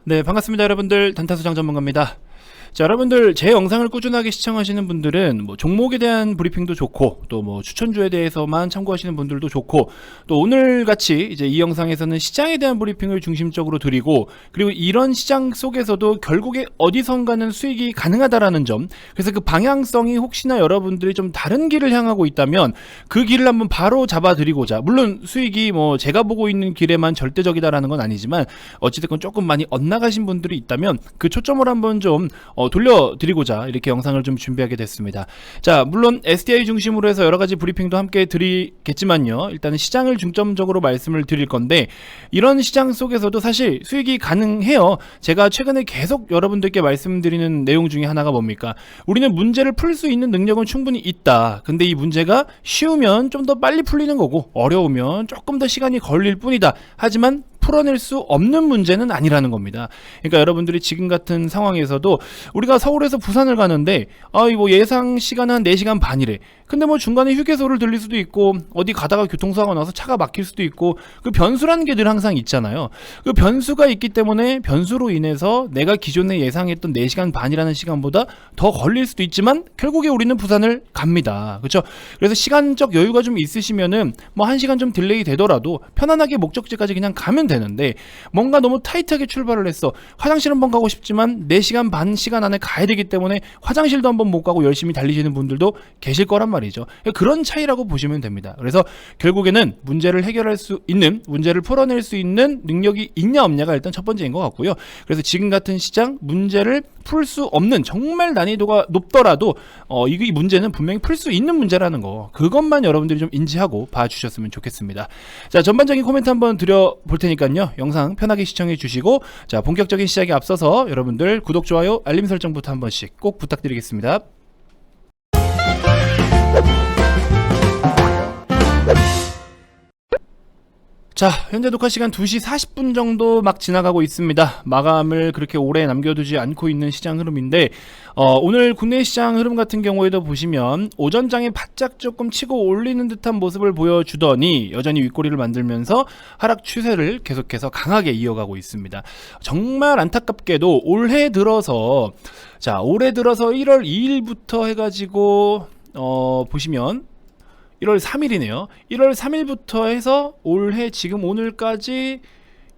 네, 반갑습니다. 여러분들. 단타수장 전문가입니다. 자, 여러분들 제 영상을 꾸준하게 시청하시는 분들은 뭐 종목에 대한 브리핑도 좋고 또 뭐 추천주에 대해서만 참고하시는 분들도 좋고 또 오늘 같이 이제 이 영상에서는 시장에 대한 브리핑을 중심적으로 드리고 그리고 이런 시장 속에서도 결국에 어디선가는 수익이 가능하다라는 점, 그래서 그 방향성이 혹시나 여러분들이 좀 다른 길을 향하고 있다면 그 길을 한번 바로 잡아드리고자, 물론 수익이 뭐 제가 보고 있는 길에만 절대적이다라는 건 아니지만 어찌됐건 조금 많이 엇나가신 분들이 있다면 그 초점을 한번 좀 돌려드리고자 이렇게 영상을 좀 준비하게 됐습니다. 자, 물론 SDI 중심으로 해서 여러가지 브리핑도 함께 드리겠지만요, 일단은 시장을 중점적으로 말씀을 드릴 건데, 이런 시장 속에서도 사실 수익이 가능해요. 제가 최근에 계속 여러분들께 말씀드리는 내용 중에 하나가 뭡니까? 우리는 문제를 풀 수 있는 능력은 충분히 있다. 근데 이 문제가 쉬우면 좀 더 빨리 풀리는 거고 어려우면 조금 더 시간이 걸릴 뿐이다. 하지만 풀어낼 수 없는 문제는 아니라는 겁니다. 그러니까 여러분들이 지금 같은 상황에서도 우리가 서울에서 부산을 가는데 뭐 예상 시간은 한 4시간 반이래. 근데 뭐 중간에 휴게소를 들릴 수도 있고 어디 가다가 교통사고가 나서 차가 막힐 수도 있고, 그 변수라는 게 늘 항상 있잖아요. 그 변수가 있기 때문에 변수로 인해서 내가 기존에 예상했던 4시간 반이라는 시간보다 더 걸릴 수도 있지만 결국에 우리는 부산을 갑니다. 그렇죠? 그래서 시간적 여유가 좀 있으시면은 뭐 1시간 좀 딜레이 되더라도 편안하게 목적지까지 그냥 가면 되는데, 뭔가 너무 타이트하게 출발을 했어. 화장실 한번 가고 싶지만 4시간 반 시간 안에 가야 되기 때문에 화장실도 한번 못 가고 열심히 달리시는 분들도 계실 거란 말이죠. 그런 차이라고 보시면 됩니다. 그래서 결국에는 문제를 해결할 수 있는, 문제를 풀어낼 수 있는 능력이 있냐 없냐가 일단 첫 번째인 것 같고요. 그래서 지금 같은 시장 문제를 풀 수 없는, 정말 난이도가 높더라도 이 문제는 분명히 풀 수 있는 문제라는 거, 그것만 여러분들이 좀 인지하고 봐주셨으면 좋겠습니다. 자, 전반적인 코멘트 한번 드려볼 테니까요, 영상 편하게 시청해 주시고, 자, 본격적인 시작에 앞서서 여러분들 구독, 좋아요, 알림 설정부터 한 번씩 꼭 부탁드리겠습니다. 자, 현재 녹화 시간 2시 40분 정도 막 지나가고 있습니다. 마감을 그렇게 오래 남겨두지 않고 있는 시장 흐름인데, 오늘 국내 시장 흐름 같은 경우에도 보시면 오전장에 바짝 조금 치고 올리는 듯한 모습을 보여주더니 여전히 윗꼬리를 만들면서 하락 추세를 계속해서 강하게 이어가고 있습니다. 정말 안타깝게도 올해 들어서 1월 2일부터 해가지고 보시면 1월 3일이네요. 1월 3일부터 해서 올해 지금 오늘까지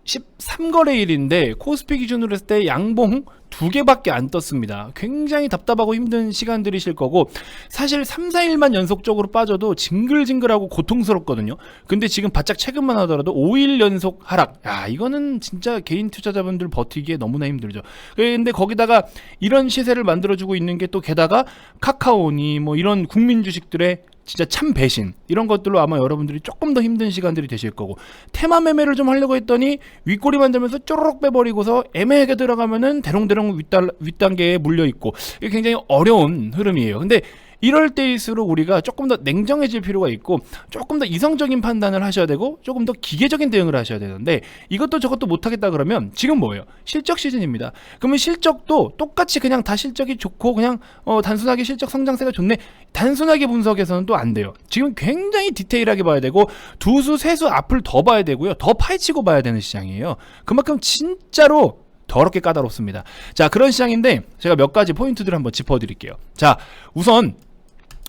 13거래일인데 코스피 기준으로 했을 때 양봉 2개밖에 안 떴습니다. 굉장히 답답하고 힘든 시간들이실 거고, 사실 3, 4일만 연속적으로 빠져도 징글징글하고 고통스럽거든요. 근데 지금 바짝 체급만 하더라도 5일 연속 하락, 야, 이거는 진짜 개인 투자자분들 버티기에 너무나 힘들죠. 근데 거기다가 이런 시세를 만들어주고 있는 게 또 게다가 카카오니 뭐 이런 국민 주식들의 진짜 참 배신, 이런 것들로 아마 여러분들이 조금 더 힘든 시간들이 되실 거고, 테마 매매를 좀 하려고 했더니 윗꼬리 만들면서 쪼르륵 빼버리고서 애매하게 들어가면은 대롱대롱 윗단계에 물려있고, 이게 굉장히 어려운 흐름이에요. 근데 이럴 때일수록 우리가 조금 더 냉정해질 필요가 있고, 조금 더 이성적인 판단을 하셔야 되고, 조금 더 기계적인 대응을 하셔야 되는데, 이것도 저것도 못하겠다 그러면 지금 뭐예요? 실적 시즌입니다. 그러면 실적도 똑같이 그냥 다 실적이 좋고 그냥 단순하게 실적 성장세가 좋네, 단순하게 분석해서는 또 안 돼요. 지금 굉장히 디테일하게 봐야 되고, 두수 세수 앞을 더 봐야 되고요, 더 파헤치고 봐야 되는 시장이에요. 그만큼 진짜로 더럽게 까다롭습니다. 자, 그런 시장인데 제가 몇 가지 포인트들을 한번 짚어드릴게요. 자, 우선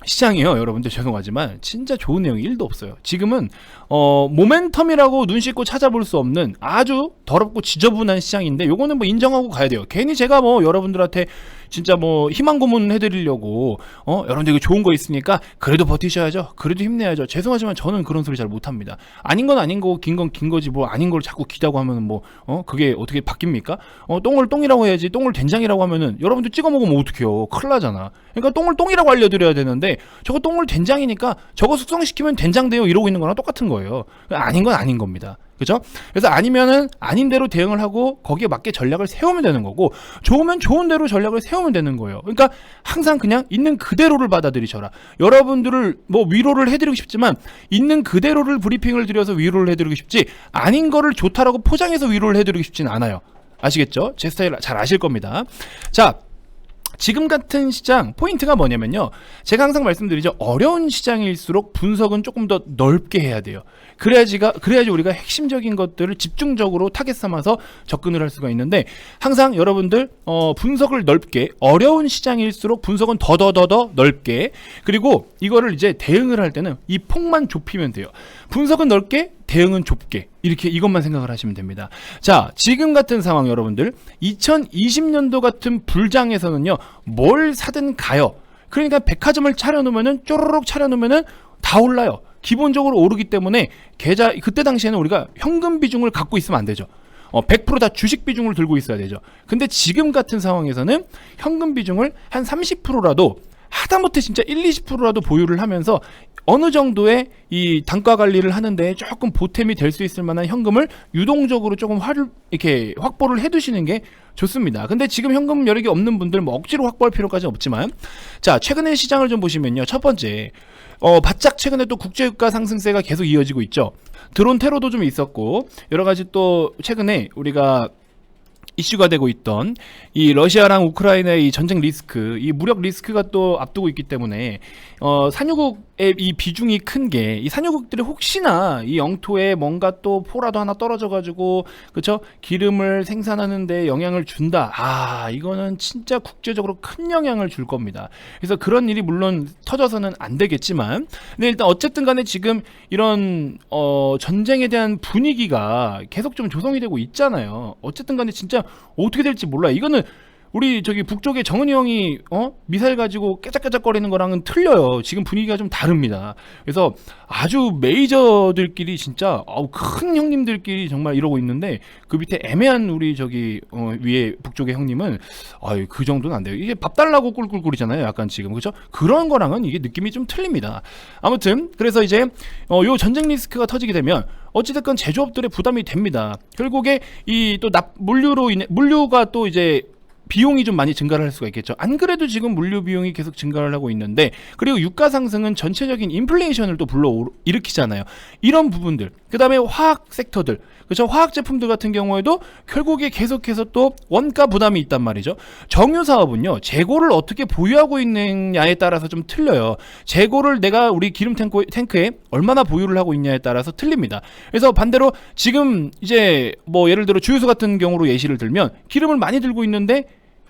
시장이요, 여러분들 죄송하지만 진짜 좋은 내용이 1도 없어요. 지금은 모멘텀이라고 눈 씻고 찾아볼 수 없는 아주 더럽고 지저분한 시장인데, 요거는 뭐 인정하고 가야 돼요. 괜히 제가 뭐 여러분들한테 진짜 뭐 희망 고문 해드리려고 여러분들 이거 좋은 거 있으니까 그래도 버티셔야죠, 그래도 힘내야죠, 죄송하지만 저는 그런 소리 잘 못합니다. 아닌 건 아닌 거고 긴 건 긴 거지, 뭐 아닌 걸 자꾸 기다고 하면은 뭐 그게 어떻게 바뀝니까? 똥을 똥이라고 해야지, 똥을 된장이라고 하면은 여러분들 찍어 먹으면 어떡해요, 큰일 나잖아. 그러니까 똥을 똥이라고 알려드려야 되는데, 저거 똥을 된장이니까 저거 숙성시키면 된장 돼요 이러고 있는 거랑 똑같은 거예요. 아닌 건 아닌 겁니다. 그죠? 그래서 아니면은 아닌 대로 대응을 하고 거기에 맞게 전략을 세우면 되는 거고, 좋으면 좋은 대로 전략을 세우면 되는 거예요. 그러니까 항상 그냥 있는 그대로를 받아들이셔라. 여러분들을 뭐 위로를 해드리고 싶지만 있는 그대로를 브리핑을 드려서 위로를 해드리고 싶지, 아닌 거를 좋다라고 포장해서 위로를 해드리고 싶진 않아요. 아시겠죠? 제 스타일 잘 아실 겁니다. 자, 지금 같은 시장 포인트가 뭐냐면요, 제가 항상 말씀드리죠, 어려운 시장일수록 분석은 조금 더 넓게 해야 돼요. 그래야지 우리가 핵심적인 것들을 집중적으로 타겟 삼아서 접근을 할 수가 있는데, 항상 여러분들 분석을 넓게, 어려운 시장일수록 분석은 더 넓게, 그리고 이거를 이제 대응을 할 때는 이 폭만 좁히면 돼요. 분석은 넓게, 대응은 좁게, 이렇게 이것만 생각을 하시면 됩니다. 자, 지금 같은 상황 여러분들, 2020년도 같은 불장에서는요, 뭘 사든 가요. 그러니까 백화점을 차려놓으면은 쪼르륵 차려놓으면은 다 올라요. 기본적으로 오르기 때문에 그때 당시에는 우리가 현금 비중을 갖고 있으면 안 되죠. 100%다 주식 비중을 들고 있어야 되죠. 근데 지금 같은 상황에서는 현금 비중을 한 30%라도, 하다못해 진짜 20%라도 보유를 하면서 어느 정도의 이 단가 관리를 하는데 조금 보탬이 될 수 있을 만한 현금을 유동적으로 조금 이렇게 확보를 해두시는 게 좋습니다. 근데 지금 현금 여력이 없는 분들 뭐 억지로 확보할 필요까지는 없지만, 자, 최근에 시장을 좀 보시면요, 첫 번째, 바짝 최근에 또 국제유가 상승세가 계속 이어지고 있죠. 드론 테러도 좀 있었고, 여러 가지 또 최근에 우리가 이슈가 되고 있던 이 러시아랑 우크라이나의 이 전쟁 리스크, 이 무력 리스크가 또 앞두고 있기 때문에 산유국의 이 비중이 큰 게, 이 산유국들이 혹시나 이 영토에 뭔가 또 포라도 하나 떨어져 가지고, 그쵸, 기름을 생산하는데 영향을 준다. 이거는 진짜 국제적으로 큰 영향을 줄 겁니다. 그래서 그런 일이 물론 터져서는 안 되겠지만, 근데 일단 어쨌든 간에 지금 이런 전쟁에 대한 분위기가 계속 좀 조성이 되고 있잖아요. 어쨌든 간에 진짜 어떻게 될지 몰라요. 이거는 우리 저기 북쪽에 정은이 형이 미사일 가지고 깨작깨작거리는 거랑은 틀려요. 지금 분위기가 좀 다릅니다. 그래서 아주 메이저들끼리 진짜 큰 형님들끼리 정말 이러고 있는데, 그 밑에 애매한 우리 저기 위에 북쪽의 형님은 그 정도는 안 돼요. 이게 밥 달라고 꿀꿀꿀이잖아요. 약간 지금, 그렇죠? 그런 거랑은 이게 느낌이 좀 틀립니다. 아무튼 그래서 이제 요 전쟁 리스크가 터지게 되면 어찌됐건 제조업들의 부담이 됩니다. 결국에 이 또 물류로 인해, 물류가 또 이제 비용이 좀 많이 증가를 할 수가 있겠죠. 안 그래도 지금 물류 비용이 계속 증가를 하고 있는데, 그리고 유가 상승은 전체적인 인플레이션을 또 일으키잖아요. 이런 부분들, 그 다음에 화학 섹터들, 그렇죠, 화학 제품들 같은 경우에도 결국에 계속해서 또 원가 부담이 있단 말이죠. 정유 사업은요, 재고를 어떻게 보유하고 있느냐에 따라서 좀 틀려요. 재고를 내가 우리 기름 탱크에 얼마나 보유를 하고 있냐에 따라서 틀립니다. 그래서 반대로 지금 이제 뭐 예를 들어 주유소 같은 경우로 예시를 들면, 기름을 많이 들고 있는데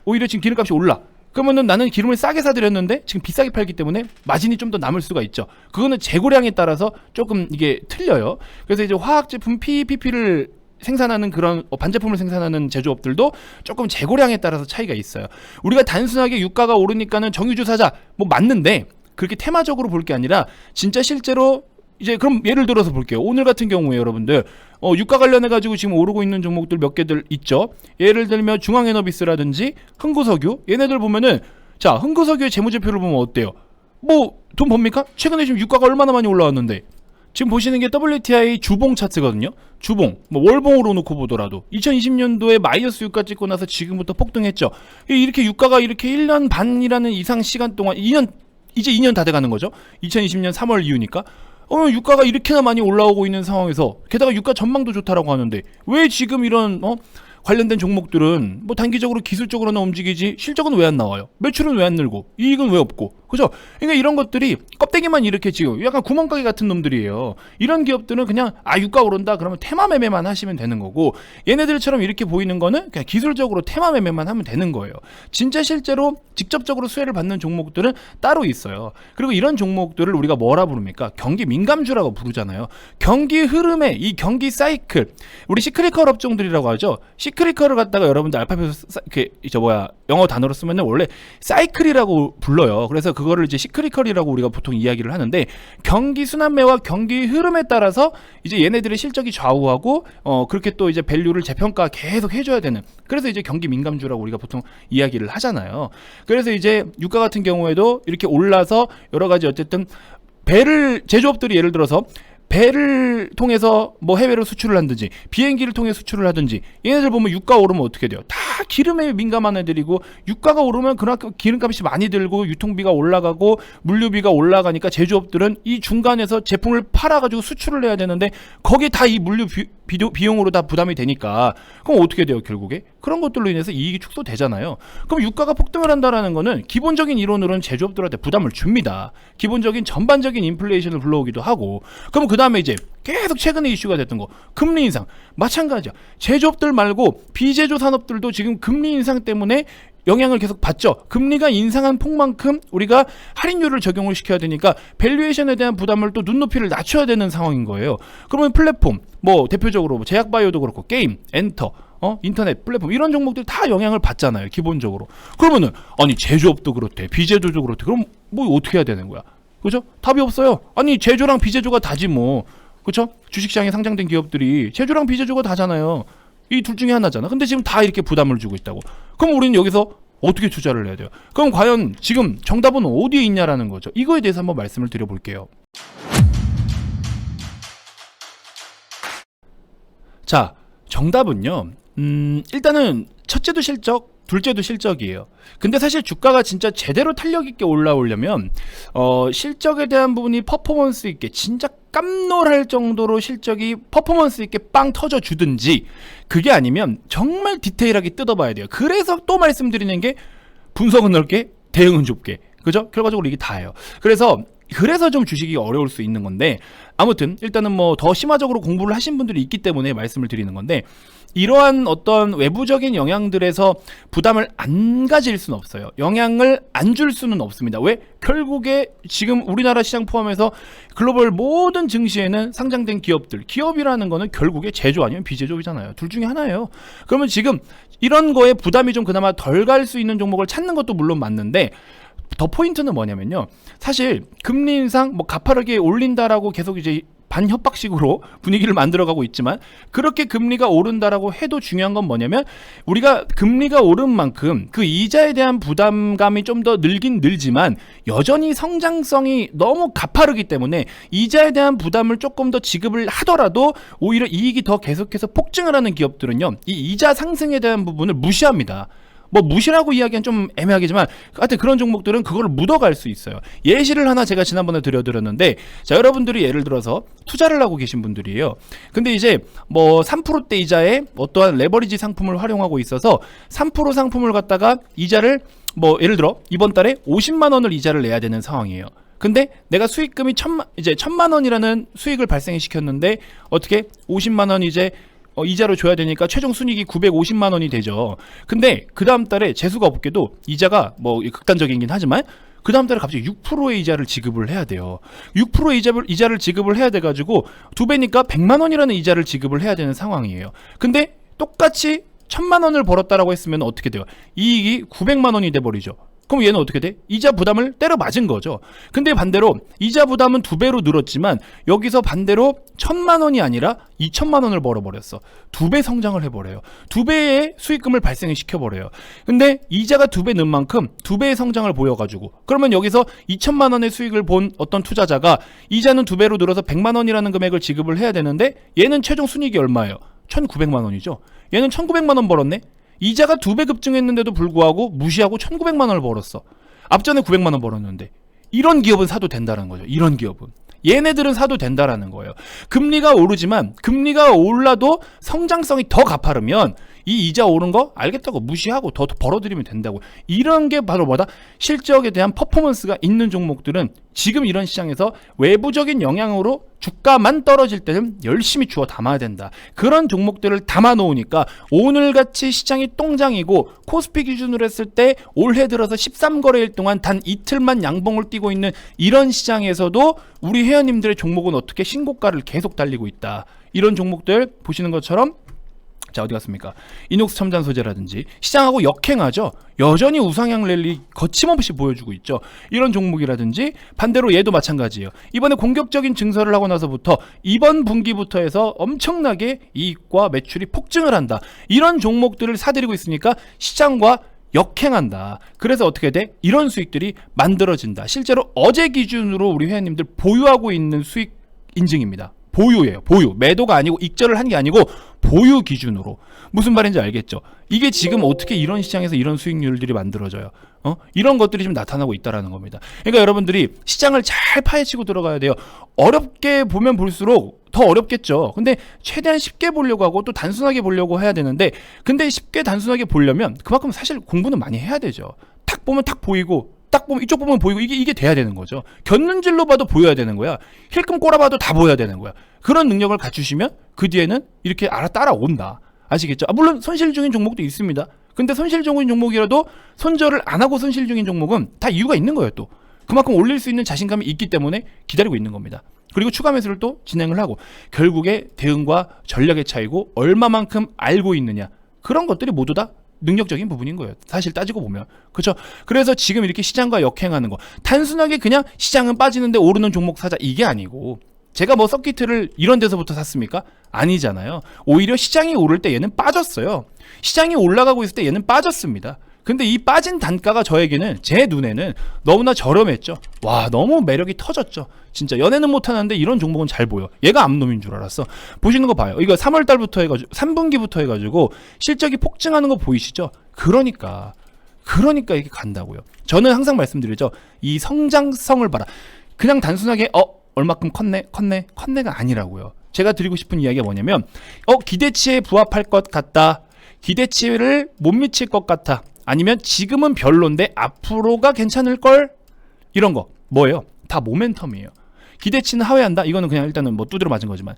오히려 지금 기름값이 올라. 그러면은 나는 기름을 싸게 사드렸는데 지금 비싸게 팔기 때문에 마진이 좀 더 남을 수가 있죠. 그거는 재고량에 따라서 조금 이게 틀려요. 그래서 이제 화학 제품 PPP를 생산하는 그런 반제품을 생산하는 제조업들도 조금 재고량에 따라서 차이가 있어요. 우리가 단순하게 유가가 오르니까는 정유주 사자, 뭐 맞는데, 그렇게 테마적으로 볼 게 아니라 진짜 실제로 이제 그럼 예를 들어서 볼게요. 오늘 같은 경우에 여러분들 유가 관련해 가지고 지금 오르고 있는 종목들 몇 개들 있죠. 예를 들면 중앙에너비스라든지 흥구석유, 얘네들 보면은, 자, 흥구석유의 재무제표를 보면 어때요? 뭐 돈 법니까? 최근에 지금 유가가 얼마나 많이 올라왔는데, 지금 보시는 게 WTI 주봉 차트거든요. 주봉, 뭐 월봉으로 놓고 보더라도 2020년도에 마이너스 유가 찍고 나서 지금부터 폭등했죠. 이렇게 유가가 이렇게 1년 반이라는 이상 시간 동안, 이제 2년 다 돼가는 거죠. 2020년 3월 이후니까. 유가가 이렇게나 많이 올라오고 있는 상황에서, 게다가 유가 전망도 좋다라고 하는데, 왜 지금 이런 관련된 종목들은 뭐 단기적으로 기술적으로나 움직이지 실적은 왜 안 나와요? 매출은 왜 안 늘고 이익은 왜 없고, 그죠? 그러니까 이런 것들이 껍데기만 이렇게 지금 약간 구멍가게 같은 놈들이에요. 이런 기업들은 그냥 유가 오른다 그러면 테마 매매만 하시면 되는 거고, 얘네들처럼 이렇게 보이는 거는 그냥 기술적으로 테마 매매만 하면 되는 거예요. 진짜 실제로 직접적으로 수혜를 받는 종목들은 따로 있어요. 그리고 이런 종목들을 우리가 뭐라 부릅니까? 경기 민감주라고 부르잖아요. 경기 흐름에, 이 경기 사이클, 우리 시크리컬 업종들이라고 하죠. 시크리컬을 갖다가 여러분들 알파벳 영어 단어로 쓰면은 원래 사이클이라고 불러요. 그래서 그거를 이제 시크리컬이라고 우리가 보통 이야기를 하는데, 경기 순환매와 경기 흐름에 따라서 이제 얘네들의 실적이 좌우하고 그렇게 또 이제 밸류를 재평가 계속 해줘야 되는, 그래서 이제 경기 민감주라고 우리가 보통 이야기를 하잖아요. 그래서 이제 유가 같은 경우에도 이렇게 올라서 여러 가지 어쨌든 제조업들이 예를 들어서 배를 통해서 뭐 해외로 수출을 하든지 비행기를 통해 수출을 하든지, 얘네들 보면 유가 오르면 어떻게 돼요? 다 기름에 민감한 애들이고, 유가가 오르면 그만큼 기름값이 많이 들고 유통비가 올라가고 물류비가 올라가니까 제조업들은 이 중간에서 제품을 팔아가지고 수출을 해야 되는데, 거기에 다 이 물류 비용으로 다 부담이 되니까, 그럼 어떻게 돼요? 결국에 그런 것들로 인해서 이익이 축소되잖아요. 그럼 유가가 폭등을 한다라는 거는 기본적인 이론으로는 제조업들한테 부담을 줍니다. 기본적인 전반적인 인플레이션을 불러오기도 하고. 그럼 그 다음에 이제 계속 최근에 이슈가 됐던 거 금리 인상 마찬가지야. 제조업들 말고 비제조 산업들도 지금 금리 인상 때문에 영향을 계속 받죠. 금리가 인상한 폭만큼 우리가 할인율을 적용을 시켜야 되니까 밸류에이션에 대한 부담을 또 눈높이를 낮춰야 되는 상황인 거예요. 그러면 플랫폼 뭐 대표적으로 제약바이오도 그렇고 게임, 엔터, 인터넷 플랫폼 이런 종목들 다 영향을 받잖아요. 기본적으로. 그러면은 아니 제조업도 그렇대, 비제조도 그렇대. 그럼 뭐 어떻게 해야 되는 거야? 그죠? 답이 없어요. 아니 제조랑 비제조가 다지 뭐. 그렇죠? 주식시장에 상장된 기업들이 제조랑 비제조가 다잖아요. 이 둘 중에 하나잖아. 근데 지금 다 이렇게 부담을 주고 있다고. 그럼 우리는 여기서 어떻게 투자를 해야 돼요? 그럼 과연 지금 정답은 어디에 있냐라는 거죠. 이거에 대해서 한번 말씀을 드려볼게요. 자, 정답은요. 일단은 첫째도 실적, 둘째도 실적이에요. 근데 사실 주가가 진짜 제대로 탄력 있게 올라오려면 실적에 대한 부분이 퍼포먼스 있게 진짜 깜놀할 정도로 실적이 퍼포먼스 있게 빵 터져 주든지, 그게 아니면 정말 디테일하게 뜯어봐야 돼요. 그래서 또 말씀드리는 게 분석은 넓게 대응은 좁게. 그죠? 결과적으로 이게 다예요. 그래서 좀 주식이 어려울 수 있는 건데, 아무튼 일단은 뭐 더 심화적으로 공부를 하신 분들이 있기 때문에 말씀을 드리는 건데, 이러한 어떤 외부적인 영향들에서 부담을 안 가질 수는 없어요. 영향을 안 줄 수는 없습니다. 왜? 결국에 지금 우리나라 시장 포함해서 글로벌 모든 증시에는 상장된 기업이라는 거는 결국에 제조 아니면 비제조이잖아요. 둘 중에 하나예요. 그러면 지금 이런 거에 부담이 좀 그나마 덜 갈 수 있는 종목을 찾는 것도 물론 맞는데, 더 포인트는 뭐냐면요. 사실 금리 인상 뭐 가파르게 올린다라고 계속 이제 반협박식으로 분위기를 만들어가고 있지만, 그렇게 금리가 오른다라고 해도 중요한 건 뭐냐면, 우리가 금리가 오른 만큼 그 이자에 대한 부담감이 좀 더 늘긴 늘지만 여전히 성장성이 너무 가파르기 때문에 이자에 대한 부담을 조금 더 지급을 하더라도 오히려 이익이 더 계속해서 폭증을 하는 기업들은요, 이 이자 상승에 대한 부분을 무시합니다. 뭐 무시라고 이야기는 좀 애매하겠지만 하여튼 그런 종목들은 그걸 묻어갈 수 있어요. 예시를 하나 제가 지난번에 드렸는데, 자, 여러분들이 예를 들어서 투자를 하고 계신 분들이에요. 근데 이제 뭐 3%대 이자에 어떠한 레버리지 상품을 활용하고 있어서 3% 상품을 갖다가 이자를 뭐 예를 들어 이번 달에 50만 원을 이자를 내야 되는 상황이에요. 근데 내가 수익금이 1,000만 원이라는 수익을 발생시켰는데 어떻게 50만 원 이제 이자로 줘야 되니까 최종 순이익이 950만 원이 되죠. 근데 그 다음 달에 재수가 없게도 이자가 뭐 극단적이긴 하지만 그 다음 달에 갑자기 6%의 이자를 지급을 해야 돼요. 6%의 이자를 지급을 해야 돼가지고 2배니까 100만 원이라는 이자를 지급을 해야 되는 상황이에요. 근데 똑같이 1,000만 원을 벌었다라고 했으면 어떻게 돼요? 이익이 900만 원이 돼버리죠. 그럼 얘는 어떻게 돼? 이자 부담을 때려 맞은 거죠. 근데 반대로 이자 부담은 2배로 늘었지만 여기서 반대로 1,000만 원이 아니라 2,000만 원을 벌어버렸어. 2배 성장을 해버려요. 2배의 수익금을 발생을 시켜버려요. 근데 이자가 2배 는 만큼 2배의 성장을 보여가지고, 그러면 여기서 2,000만 원의 수익을 본 어떤 투자자가 이자는 2배로 늘어서 100만 원이라는 금액을 지급을 해야 되는데, 얘는 최종 순이익이 얼마예요? 1,900만 원이죠. 얘는 1,900만 원 벌었네? 이자가 2배 급증했는데도 불구하고 무시하고 1,900만 원을 벌었어. 앞전에 900만 원 벌었는데. 이런 기업은 사도 된다는 거죠. 이런 기업은. 얘네들은 사도 된다라는 거예요. 금리가 오르지만 금리가 올라도 성장성이 더 가파르면 이 이자 오른 거 알겠다고 무시하고 더 벌어들이면 된다고. 이런 게 바로 뭐다? 실적에 대한 퍼포먼스가 있는 종목들은 지금 이런 시장에서 외부적인 영향으로 주가만 떨어질 때는 열심히 주워 담아야 된다. 그런 종목들을 담아 놓으니까 오늘같이 시장이 똥장이고 코스피 기준으로 했을 때 올해 들어서 13거래일 동안 단 이틀만 양봉을 띄고 있는 이런 시장에서도 우리 회원님들의 종목은 어떻게 신고가를 계속 달리고 있다. 이런 종목들 보시는 것처럼, 자, 어디 갔습니까? 이녹스 첨단 소재라든지 시장하고 역행하죠. 여전히 우상향 랠리 거침없이 보여주고 있죠. 이런 종목이라든지 반대로 얘도 마찬가지예요. 이번에 공격적인 증설을 하고 나서부터 이번 분기부터 해서 엄청나게 이익과 매출이 폭증을 한다. 이런 종목들을 사들이고 있으니까 시장과 역행한다. 그래서 어떻게 돼? 이런 수익들이 만들어진다. 실제로 어제 기준으로 우리 회원님들 보유하고 있는 수익 인증입니다. 보유예요. 보유. 매도가 아니고 익절을 한 게 아니고 보유 기준으로. 무슨 말인지 알겠죠? 이게 지금 어떻게 이런 시장에서 이런 수익률들이 만들어져요? 이런 것들이 좀 나타나고 있다라는 겁니다. 그러니까 여러분들이 시장을 잘 파헤치고 들어가야 돼요. 어렵게 보면 볼수록 더 어렵겠죠. 근데 최대한 쉽게 보려고 하고 또 단순하게 보려고 해야 되는데, 근데 쉽게 단순하게 보려면 그만큼 사실 공부는 많이 해야 되죠. 탁 보면 탁 보이고, 딱 보면 이쪽 보면 보이고, 이게 돼야 되는 거죠. 곁눈질로 봐도 보여야 되는 거야. 힐끔 꼬라봐도 다 보여야 되는 거야. 그런 능력을 갖추시면 그 뒤에는 이렇게 따라온다. 아시겠죠? 물론 손실 중인 종목도 있습니다. 근데 손실 중인 종목이라도 손절을 안 하고 손실 중인 종목은 다 이유가 있는 거예요. 또 그만큼 올릴 수 있는 자신감이 있기 때문에 기다리고 있는 겁니다. 그리고 추가 매수를 또 진행을 하고, 결국에 대응과 전략의 차이고 얼마만큼 알고 있느냐, 그런 것들이 모두 다 능력적인 부분인 거예요. 사실 따지고 보면. 그렇죠? 그래서 지금 이렇게 시장과 역행하는 거, 단순하게 그냥 시장은 빠지는데 오르는 종목 사자, 이게 아니고, 제가 뭐 서킷을 이런 데서부터 샀습니까? 아니잖아요. 오히려 시장이 오를 때 얘는 빠졌어요. 시장이 올라가고 있을 때 얘는 빠졌습니다. 근데 이 빠진 단가가 저에게는, 제 눈에는 너무나 저렴했죠. 와, 너무 매력이 터졌죠. 진짜 연애는 못하는데 이런 종목은 잘 보여. 얘가 암놈인 줄 알았어. 보시는 거 봐요. 이거 3월달부터 해가지고 3분기부터 해가지고 실적이 폭증하는 거 보이시죠? 그러니까 이렇게 간다고요. 저는 항상 말씀드리죠. 이 성장성을 봐라. 그냥 단순하게 얼마큼 컸네가 아니라고요. 제가 드리고 싶은 이야기가 뭐냐면, 기대치에 부합할 것 같다, 기대치를 못 미칠 것 같아, 아니면 지금은 별론데 앞으로가 괜찮을걸, 이런 거 뭐예요? 다 모멘텀이에요. 기대치는 하회한다, 이거는 그냥 일단은 뭐 두드려 맞은 거지만,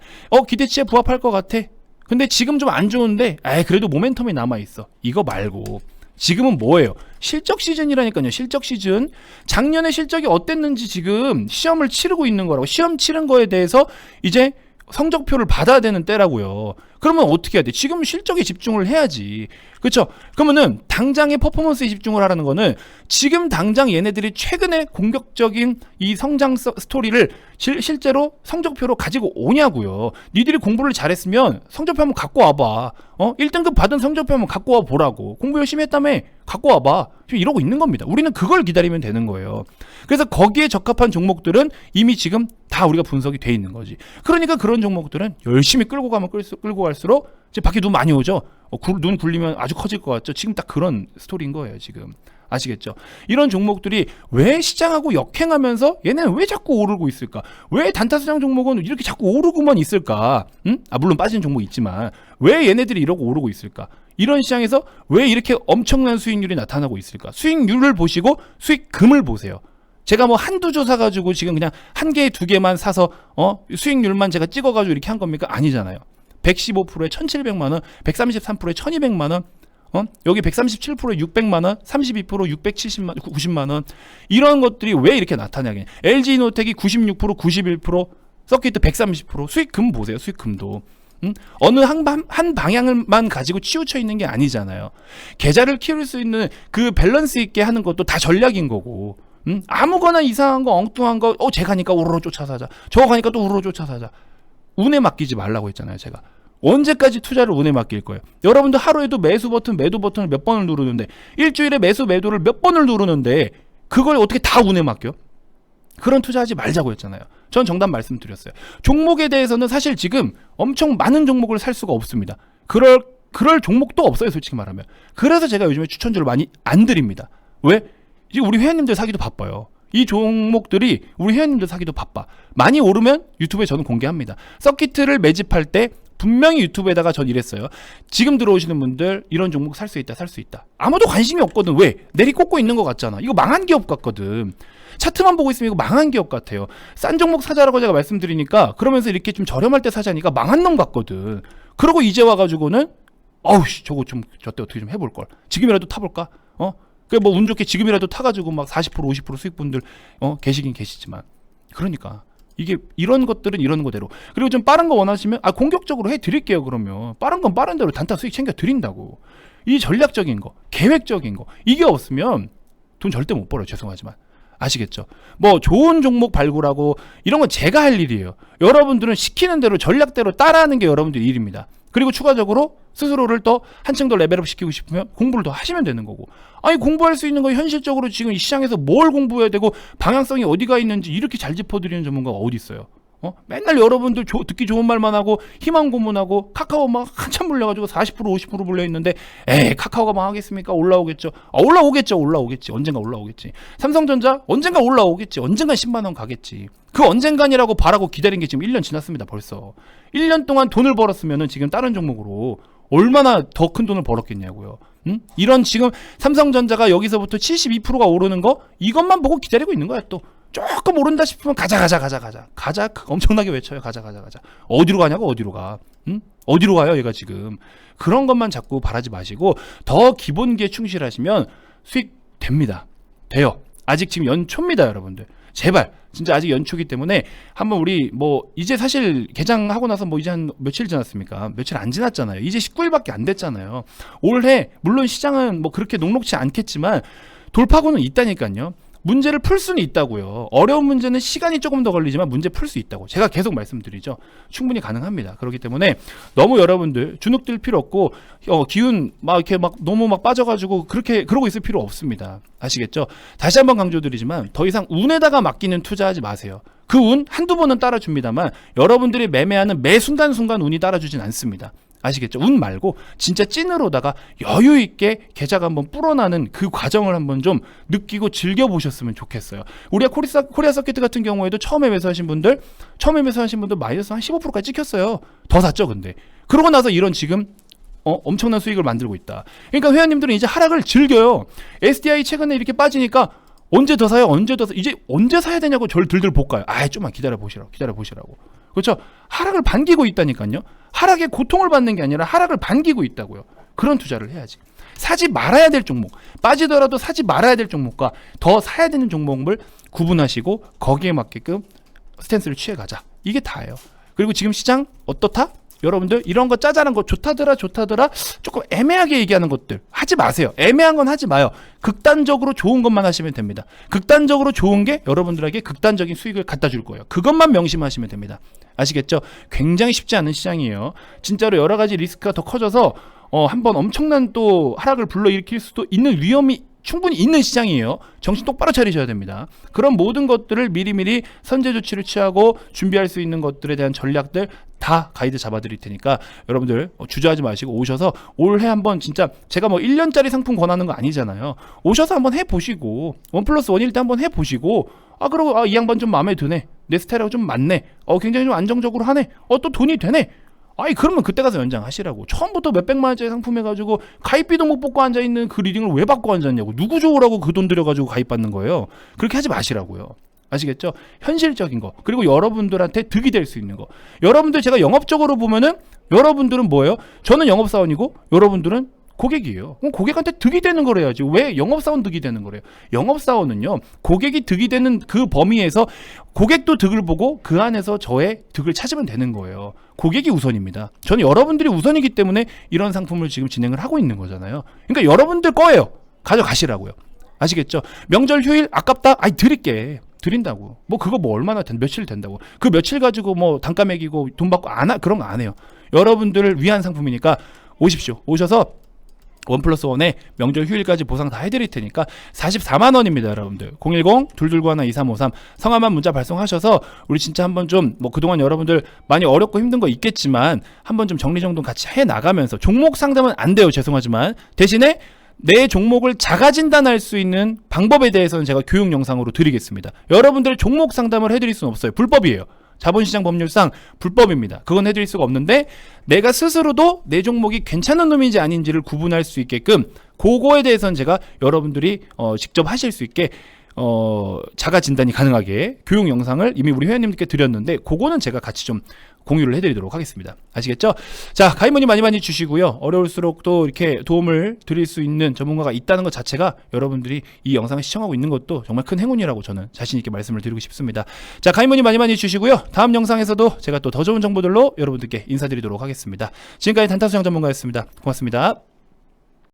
기대치에 부합할 것 같아, 근데 지금 좀 안 좋은데 그래도 모멘텀이 남아있어, 이거 말고 지금은 뭐예요? 실적 시즌이라니까요. 실적 시즌. 작년에 실적이 어땠는지 지금 시험을 치르고 있는 거라고. 시험 치른 거에 대해서 이제 성적표를 받아야 되는 때라고요. 그러면 어떻게 해야 돼? 지금 실적에 집중을 해야지. 그렇죠? 그러면은 당장의 퍼포먼스에 집중을 하라는 거는, 지금 당장 얘네들이 최근에 공격적인 이 성장 스토리를 실제로 성적표로 가지고 오냐고요. 니들이 공부를 잘했으면 성적표 한번 갖고 와봐. 1등급 받은 성적표 한번 갖고 와 보라고. 공부 열심히 했다며 갖고 와봐. 지금 이러고 있는 겁니다. 우리는 그걸 기다리면 되는 거예요. 그래서 거기에 적합한 종목들은 이미 지금 다 우리가 분석이 돼 있는 거지. 그러니까 그런 종목들은 열심히 끌고 가면 끌고 갈수록 이제 밖에 눈 많이 오죠. 눈 굴리면 아주 커질 것 같죠. 지금 딱 그런 스토리인 거예요, 지금. 아시겠죠? 이런 종목들이 왜 시장하고 역행하면서 얘네는 왜 자꾸 오르고 있을까? 왜 단타수장 종목은 이렇게 자꾸 오르고만 있을까? 물론 빠진 종목 있지만 왜 얘네들이 이러고 오르고 있을까? 이런 시장에서 왜 이렇게 엄청난 수익률이 나타나고 있을까? 수익률을 보시고 수익금을 보세요. 제가 뭐 한두 조 사가지고 지금 그냥 한 개, 두 개만 사서 수익률만 제가 찍어가지고 이렇게 한 겁니까? 아니잖아요. 115%에 1,700만원, 133%에 1,200만원, 여기 137%에 600만원, 32% 670만원, 90만원. 이런 것들이 왜 이렇게 나타나게? LG이노텍이 96%, 91%, 서킷트 130%. 수익금 보세요, 수익금도. 어느 한 방향만 가지고 치우쳐 있는 게 아니잖아요. 계좌를 키울 수 있는 그 밸런스 있게 하는 것도 다 전략인 거고. 아무거나 이상한 거, 엉뚱한 거, 쟤 가니까 우르르 쫓아 사자, 저거 가니까 또 우르르 쫓아 사자. 운에 맡기지 말라고 했잖아요, 제가. 언제까지 투자를 운에 맡길 거예요? 여러분들 하루에도 매수 버튼, 매도 버튼을 몇 번을 누르는데, 일주일에 매수, 매도를 몇 번을 누르는데, 그걸 어떻게 다 운에 맡겨? 그런 투자하지 말자고 했잖아요. 전 정답 말씀드렸어요. 종목에 대해서는 사실 지금 엄청 많은 종목을 살 수가 없습니다. 그럴 종목도 없어요, 솔직히 말하면. 그래서 제가 요즘에 추천주를 많이 안 드립니다. 왜? 이제 우리 회원님들 사기도 바빠요. 이 종목들이 우리 회원님들 사기도 바빠. 많이 오르면 유튜브에 저는 공개합니다. 서킷을 매집할 때 분명히 유튜브에다가 전 이랬어요. 지금 들어오시는 분들 이런 종목 살 수 있다, 살 수 있다. 아무도 관심이 없거든. 왜? 내리꽂고 있는 것 같잖아. 이거 망한 기업 같거든. 차트만 보고 있으면 이거 망한 기업 같아요. 싼 종목 사자라고 제가 말씀드리니까, 그러면서 이렇게 좀 저렴할 때 사자니까 망한 놈 같거든. 그러고 이제 와가지고는 저거 좀 저때 어떻게 좀 해볼걸. 지금이라도 타볼까? 뭐 운 좋게 지금이라도 타가지고 막 40% 50% 수익분들 계시긴 계시지만, 그러니까 이게 이런 것들은 이런 거대로. 그리고 좀 빠른 거 원하시면 공격적으로 해드릴게요. 그러면 빠른 건 빠른 대로 단타 수익 챙겨 드린다고. 이 전략적인 거, 계획적인 거, 이게 없으면 돈 절대 못 벌어요. 죄송하지만. 아시겠죠? 뭐 좋은 종목 발굴하고 이런 건 제가 할 일이에요. 여러분들은 시키는 대로 전략대로 따라하는 게 여러분들 일입니다. 그리고 추가적으로 스스로를 또 한층 더 레벨업 시키고 싶으면 공부를 더 하시면 되는 거고. 공부할 수 있는 거 현실적으로 지금 이 시장에서 뭘 공부해야 되고 방향성이 어디가 있는지 이렇게 잘 짚어드리는 전문가가 어디 있어요? 맨날 여러분들 듣기 좋은 말만 하고 희망 고문하고 카카오 막 한참 불려가지고 40% 50% 불려 있는데 카카오가 망하겠습니까? 올라오겠죠. 올라오겠지. 언젠가 올라오겠지. 삼성전자 언젠가 올라오겠지. 언젠가 10만 원 가겠지. 그 언젠간이라고 바라고 기다린 게 지금 1년 지났습니다. 벌써 1년 동안 돈을 벌었으면은 지금 다른 종목으로 얼마나 더 큰 돈을 벌었겠냐고요. 이런 지금 삼성전자가 여기서부터 72%가 오르는 거 이것만 보고 기다리고 있는 거야. 또 조금 오른다 싶으면 가자 엄청나게 외쳐요. 가자. 어디로 가냐고. 어디로 가? 어디로 가요 얘가 지금. 그런 것만 자꾸 바라지 마시고 더 기본기에 충실하시면 수익 됩니다. 돼요. 아직 지금 연초입니다 여러분들. 제발 진짜 아직 연초기 때문에 한번 우리 이제 사실 개장하고 나서 이제 한 며칠 지났습니까? 며칠 안 지났잖아요. 이제 19일밖에 안 됐잖아요. 올해 물론 시장은 그렇게 녹록지 않겠지만 돌파구는 있다니까요. 문제를 풀 수는 있다고요. 어려운 문제는 시간이 조금 더 걸리지만 문제 풀 수 있다고 제가 계속 말씀드리죠. 충분히 가능합니다. 그렇기 때문에 너무 여러분들 주눅들 필요 없고 기운 이렇게 너무 빠져가지고 그러고 있을 필요 없습니다. 아시겠죠? 다시 한번 강조드리지만 더 이상 운에다가 맡기는 투자하지 마세요. 그 운 한두 번은 따라줍니다만 여러분들이 매매하는 매 순간순간 운이 따라주진 않습니다. 아시겠죠? 운 말고 진짜 찐으로다가 여유 있게 계좌가 한번 불어나는 그 과정을 한번 좀 느끼고 즐겨보셨으면 좋겠어요. 우리가 코리아 서킷 같은 경우에도 처음에 매수하신 분들 마이너스 한 15%까지 찍혔어요. 더 샀죠, 근데. 그러고 나서 이런 지금 엄청난 수익을 만들고 있다. 그러니까 회원님들은 이제 하락을 즐겨요. SDI 최근에 이렇게 빠지니까 언제 더 사요? 이제 언제 사야 되냐고 저를 들들 볶아요. 좀만 기다려 보시라고. 그렇죠? 하락을 반기고 있다니까요. 하락의 고통을 받는 게 아니라 하락을 반기고 있다고요. 그런 투자를 해야지. 사지 말아야 될 종목, 빠지더라도 사지 말아야 될 종목과 더 사야 되는 종목을 구분하시고 거기에 맞게끔 스탠스를 취해가자. 이게 다예요. 그리고 지금 시장 어떻다? 여러분들 이런 거 짜잘한 거 좋다더라 조금 애매하게 얘기하는 것들 하지 마세요. 애매한 건 하지 마요. 극단적으로 좋은 것만 하시면 됩니다. 극단적으로 좋은 게 여러분들에게 극단적인 수익을 갖다 줄 거예요. 그것만 명심하시면 됩니다. 아시겠죠? 굉장히 쉽지 않은 시장이에요. 진짜로 여러 가지 리스크가 더 커져서 한번 엄청난 또 하락을 불러일으킬 수도 있는 위험이 충분히 있는 시장이에요. 정신 똑바로 차리셔야 됩니다. 그런 모든 것들을 미리미리 선제 조치를 취하고 준비할 수 있는 것들에 대한 전략들 다 가이드 잡아드릴 테니까 여러분들 주저하지 마시고 오셔서 올해 한번 진짜 제가 1년짜리 상품 권하는 거 아니잖아요. 오셔서 한번 해보시고 1+1일 때 한번 해보시고 그리고 이 양반 좀 마음에 드네. 내 스타일하고 좀 맞네. 굉장히 좀 안정적으로 하네. 또 돈이 되네. 그러면 그때 가서 연장하시라고. 처음부터 몇백만 원짜리 상품 해가지고 가입비도 못 받고 앉아있는 그 리딩을 왜 받고 앉았냐고. 누구 좋으라고 그 돈 들여가지고 가입받는 거예요. 그렇게 하지 마시라고요. 아시겠죠? 현실적인 거. 그리고 여러분들한테 득이 될 수 있는 거. 여러분들 제가 영업적으로 보면은 여러분들은 뭐예요? 저는 영업사원이고 여러분들은 고객이에요. 그럼 고객한테 득이 되는 걸 해야지. 왜 영업사원 득이 되는 거래요? 영업사원은요, 고객이 득이 되는 그 범위에서 고객도 득을 보고 그 안에서 저의 득을 찾으면 되는 거예요. 고객이 우선입니다. 저는 여러분들이 우선이기 때문에 이런 상품을 지금 진행을 하고 있는 거잖아요. 그러니까 여러분들 거예요. 가져가시라고요. 아시겠죠? 명절 휴일 아깝다? 드릴게. 드린다고. 그거 얼마나 며칠 된다고. 그 며칠 가지고 단가 매기고 돈 받고 그런 거 안 해요. 여러분들을 위한 상품이니까 오십시오. 오셔서 1+1에 명절 휴일까지 보상 다 해드릴 테니까 44만 원입니다 여러분들. 010-229-2353 성함만 문자 발송하셔서 우리 진짜 한번 좀 그동안 여러분들 많이 어렵고 힘든 거 있겠지만 한번 좀 정리정돈 같이 해나가면서 종목 상담은 안 돼요. 죄송하지만 대신에 내 종목을 자가 진단할 수 있는 방법에 대해서는 제가 교육 영상으로 드리겠습니다. 여러분들 종목 상담을 해드릴 수는 없어요. 불법이에요. 자본시장 법률상 불법입니다. 그건 해드릴 수가 없는데 내가 스스로도 내 종목이 괜찮은 놈인지 아닌지를 구분할 수 있게끔 그거에 대해서는 제가 여러분들이 직접 하실 수 있게 자가 진단이 가능하게 교육 영상을 이미 우리 회원님들께 드렸는데 그거는 제가 같이 좀 공유를 해드리도록 하겠습니다. 아시겠죠? 자, 가입 문의 많이 주시고요. 어려울수록 또 이렇게 도움을 드릴 수 있는 전문가가 있다는 것 자체가 여러분들이 이 영상을 시청하고 있는 것도 정말 큰 행운이라고 저는 자신 있게 말씀을 드리고 싶습니다. 자, 가입 문의 많이 주시고요. 다음 영상에서도 제가 또 더 좋은 정보들로 여러분들께 인사드리도록 하겠습니다. 지금까지 단타수장 전문가였습니다. 고맙습니다.